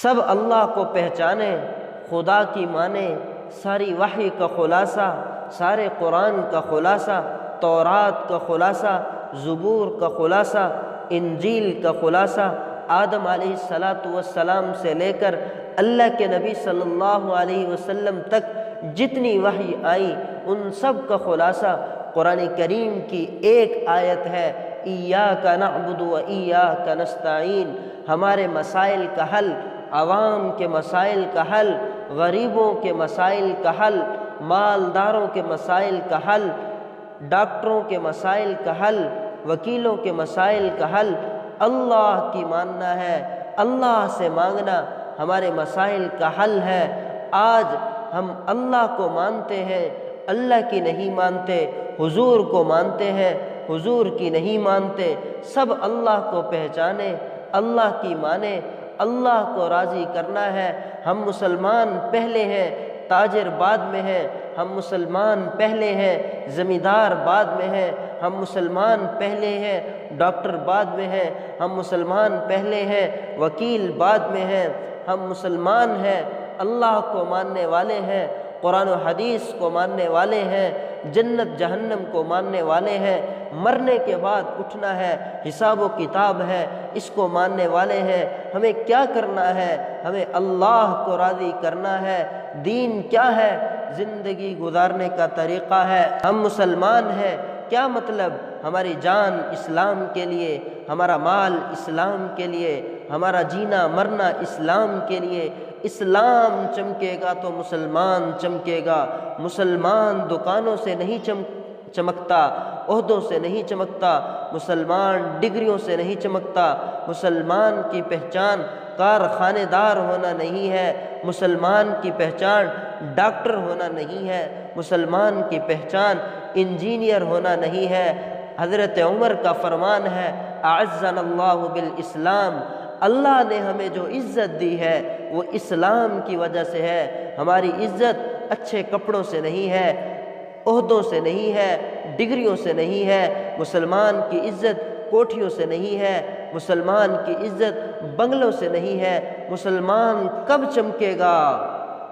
سب اللہ کو پہچانے، خدا کی مانے، ساری وحی کا خلاصہ، سارے قرآن کا خلاصہ، تورات کا خلاصہ، زبور کا خلاصہ، انجیل کا خلاصہ، آدم علیہ السلام سے لے کر اللہ کے نبی صلی اللہ علیہ وسلم تک جتنی وحی آئی ان سب کا خلاصہ قرآن کریم کی ایک آیت ہے، ایاک نعبد و ایاک نستعین۔ ہمارے مسائل کا حل، عوام کے مسائل کا حل، غریبوں کے مسائل کا حل، مالداروں کے مسائل کا حل، ڈاکٹروں کے مسائل کا حل، وکیلوں کے مسائل کا حل اللہ کی ماننا ہے، اللہ سے مانگنا ہمارے مسائل کا حل ہے۔ آج ہم اللہ کو مانتے ہیں، اللہ کی نہیں مانتے، حضور کو مانتے ہیں، حضور کی نہیں مانتے۔ سب اللہ کو پہچانے، اللہ کی مانے، اللہ کو راضی کرنا ہے۔ ہم مسلمان پہلے ہیں، تاجر بعد میں ہیں، ہم مسلمان پہلے ہیں، زمیندار بعد میں ہیں، ہم مسلمان پہلے ہیں، ڈاکٹر بعد میں ہیں، ہم مسلمان پہلے ہیں، وکیل بعد میں ہیں، ہم مسلمان ہیں، اللہ کو ماننے والے ہیں، قرآن و حدیث کو ماننے والے ہیں، جنت جہنم کو ماننے والے ہیں، مرنے کے بعد اٹھنا ہے، حساب و کتاب ہے، اس کو ماننے والے ہیں۔ ہمیں کیا کرنا ہے؟ ہمیں اللہ کو راضی کرنا ہے۔ دین کیا ہے؟ زندگی گزارنے کا طریقہ ہے۔ ہم مسلمان ہیں، کیا مطلب؟ ہماری جان اسلام کے لیے، ہمارا مال اسلام کے لیے، ہمارا جینا مرنا اسلام کے لیے۔ اسلام چمکے گا تو مسلمان چمکے گا۔ مسلمان دکانوں سے نہیں چمکتا، عہدوں سے نہیں چمکتا، مسلمان ڈگریوں سے نہیں چمکتا۔ مسلمان کی پہچان کارخانے دار ہونا نہیں ہے، مسلمان کی پہچان ڈاکٹر ہونا نہیں ہے، مسلمان کی پہچان انجینئر ہونا نہیں ہے۔ حضرت عمر کا فرمان ہے، اعزنا اللہ بالاسلام، اللہ نے ہمیں جو عزت دی ہے وہ اسلام کی وجہ سے ہے۔ ہماری عزت اچھے کپڑوں سے نہیں ہے، عہدوں سے نہیں ہے، ڈگریوں سے نہیں ہے۔ مسلمان کی عزت کوٹھیوں سے نہیں ہے، مسلمان کی عزت بنگلوں سے نہیں ہے۔ مسلمان کب چمکے گا؟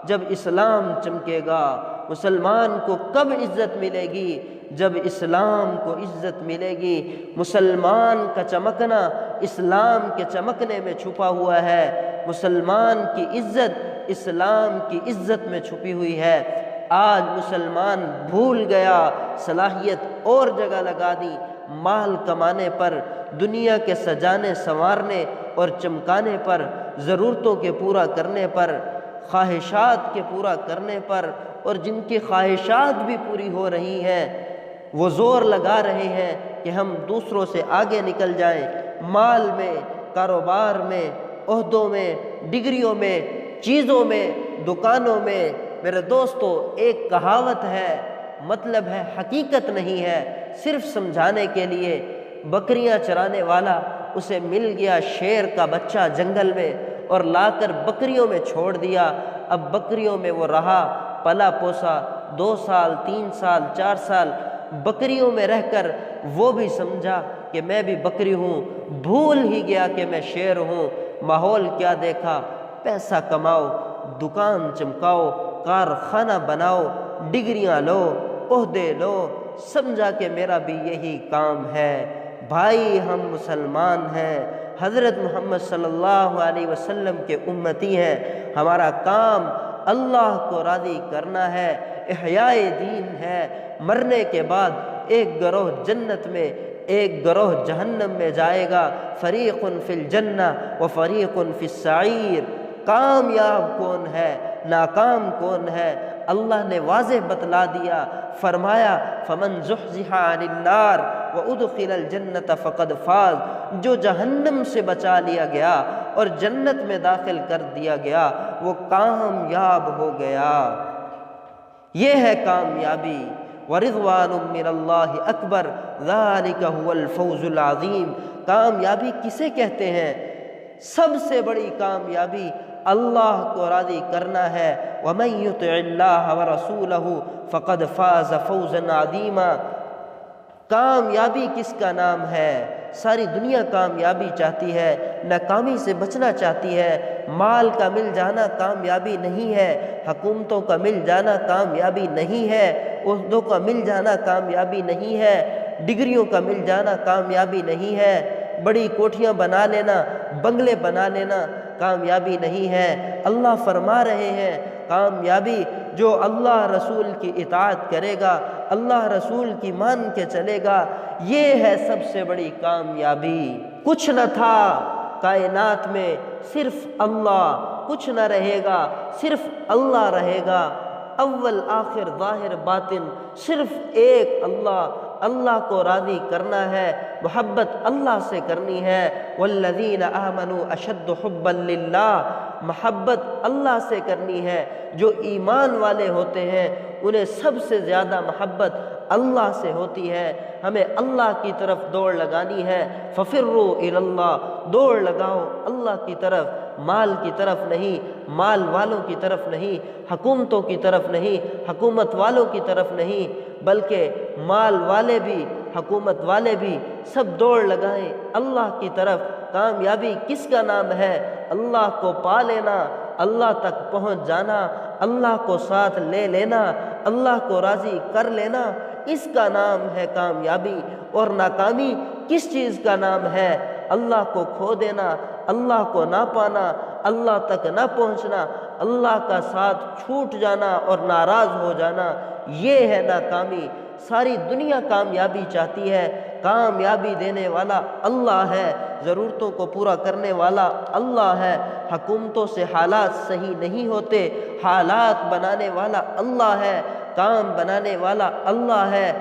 جب اسلام چمکے گا۔ مسلمان کو کب عزت ملے گی؟ جب اسلام کو عزت ملے گی۔ مسلمان کا چمکنا اسلام کے چمکنے میں چھپا ہوا ہے۔ مسلمان کی عزت اسلام کی عزت میں چھپی ہوئی ہے۔ آج مسلمان بھول گیا، صلاحیت اور جگہ لگا دی، مال کمانے پر، دنیا کے سجانے سنوارنے اور چمکانے پر، ضرورتوں کے پورا کرنے پر، خواہشات کے پورا کرنے پر، اور جن کی خواہشات بھی پوری ہو رہی ہیں وہ زور لگا رہے ہیں کہ ہم دوسروں سے آگے نکل جائیں، مال میں، کاروبار میں، عہدوں میں، ڈگریوں میں، چیزوں میں، دکانوں میں۔ میرے دوستو، ایک کہاوت ہے، مطلب ہے، حقیقت نہیں ہے، صرف سمجھانے کے لیے۔ بکریاں چرانے والا، اسے مل گیا شیر کا بچہ جنگل میں اور لا کر بکریوں میں چھوڑ دیا۔ اب بکریوں میں وہ رہا، پلا پوسا، 2 سال 3 سال 4 سال بکریوں میں رہ کر وہ بھی سمجھا کہ میں بھی بکری ہوں، بھول ہی گیا کہ میں شیر ہوں۔ ماحول کیا دیکھا؟ پیسہ کماؤ، دکان چمکاؤ، کارخانہ بناؤ، ڈگریاں لو، عہدے لو، سمجھا کہ میرا بھی یہی کام ہے۔ بھائی، ہم مسلمان ہیں، حضرت محمد صلی اللہ علیہ وسلم کے امتی ہیں۔ ہمارا کام اللہ کو راضی کرنا ہے، احیاء دین ہے۔ مرنے کے بعد ایک گروہ جنت میں، ایک گروہ جہنم میں جائے گا۔ فریق فی الجنہ و فریق فی السعیر۔ کامیاب کون ہے، ناکام کون ہے؟ اللہ نے واضح بتلا دیا، فرمایا فمن زحزح عن النار وادخل الجنۃ فقد فاز۔ جو جہنم سے بچا لیا گیا اور جنت میں داخل کر دیا گیا وہ کامیاب ہو گیا۔ یہ ہے کامیابی۔ ورضوان من اللہ اکبر ذلک هو الفوز العظیم۔ کامیابی کسے کہتے ہیں؟ سب سے بڑی کامیابی اللہ کو راضی کرنا ہے۔ ومن یطع اللہ ورسولہ فقد فاز فوزا عظیما۔ کامیابی کس کا نام ہے؟ ساری دنیا کامیابی چاہتی ہے، ناکامی سے بچنا چاہتی ہے۔ مال کا مل جانا کامیابی نہیں ہے، حکومتوں کا مل جانا کامیابی نہیں ہے، عہدوں کا مل جانا کامیابی نہیں ہے، ڈگریوں کا مل جانا کامیابی نہیں ہے، بڑی کوٹھیاں بنا لینا، بنگلے بنا لینا کامیابی نہیں ہے۔ اللہ فرما رہے ہیں کامیابی جو اللہ رسول کی اطاعت کرے گا، اللہ رسول کی مان کے چلے گا، یہ ہے سب سے بڑی کامیابی۔ کچھ نہ تھا کائنات میں، صرف اللہ، کچھ نہ رہے گا، صرف اللہ رہے گا، اول آخر ظاہر باطن صرف ایک اللہ۔ اللہ کو راضی کرنا ہے، محبت اللہ سے کرنی ہے۔ والذین آمنوا اشد حبا للہ، محبت اللہ سے کرنی ہے۔ جو ایمان والے ہوتے ہیں انہیں سب سے زیادہ محبت اللہ سے ہوتی ہے۔ ہمیں اللہ کی طرف دوڑ لگانی ہے۔ ففروا الی اللہ، دوڑ لگاؤ اللہ کی طرف، مال کی طرف نہیں، مال والوں کی طرف نہیں، حکومتوں کی طرف نہیں، حکومت والوں کی طرف نہیں، بلکہ مال والے بھی، حکومت والے بھی سب دوڑ لگائیں اللہ کی طرف۔ کامیابی کس کا نام ہے؟ اللہ کو پا لینا، اللہ تک پہنچ جانا، اللہ کو ساتھ لے لینا، اللہ کو راضی کر لینا، اس کا نام ہے کامیابی۔ اور ناکامی کس چیز کا نام ہے؟ اللہ کو کھو دینا، اللہ کو نہ پانا، اللہ تک نہ پہنچنا، اللہ کا ساتھ چھوٹ جانا اور ناراض ہو جانا، یہ ہے ناکامی۔ ساری دنیا کامیابی چاہتی ہے، کامیابی دینے والا اللہ ہے، ضرورتوں کو پورا کرنے والا اللہ ہے۔ حکومتوں سے حالات صحیح نہیں ہوتے، حالات بنانے والا اللہ ہے، کام بنانے والا اللہ ہے،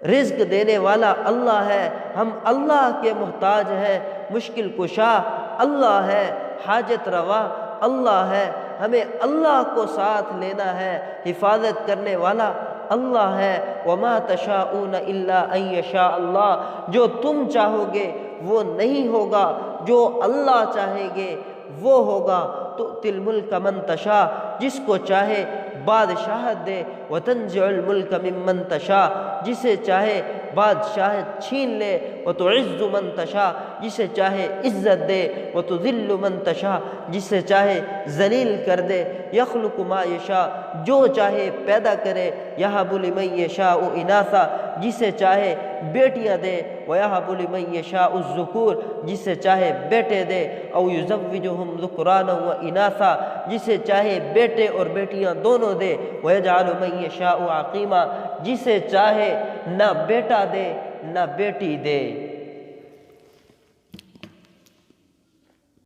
رزق دینے والا اللہ ہے۔ ہم اللہ کے محتاج ہیں، مشکل کشا اللہ ہے، حاجت روا اللہ ہے۔ ہمیں اللہ کو ساتھ لینا ہے، حفاظت کرنے والا اللہ ہے۔ وما تشاءون الا ان یشاء اللہ، جو تم چاہو گے وہ نہیں ہوگا، جو اللہ چاہیں گے وہ ہوگا۔ تؤتی الملک من تشاء، جس کو چاہے بادشاہت دے، وتنزع الملک ممن تشاء، جسے چاہے بادشاہت چھین لے، وتعز من تشاء، جسے چاہے عزت دے، وتذل من تشاء، جسے چاہے ذلیل کر دے۔ یخلق ما یشاء، جو چاہے پیدا کرے، یہب لمن یشاء اناثا، جسے چاہے بیٹیاں دے، ویہب لمن یشاء الذکور، جسے چاہے بیٹے دے، او یزوجہم ذکرانا واناثا، جسے چاہے بیٹے اور بیٹیاں دونوں دے، ویجعل من یشاء عقیما، جسے چاہے نہ بیٹا دے نہ بیٹی دے۔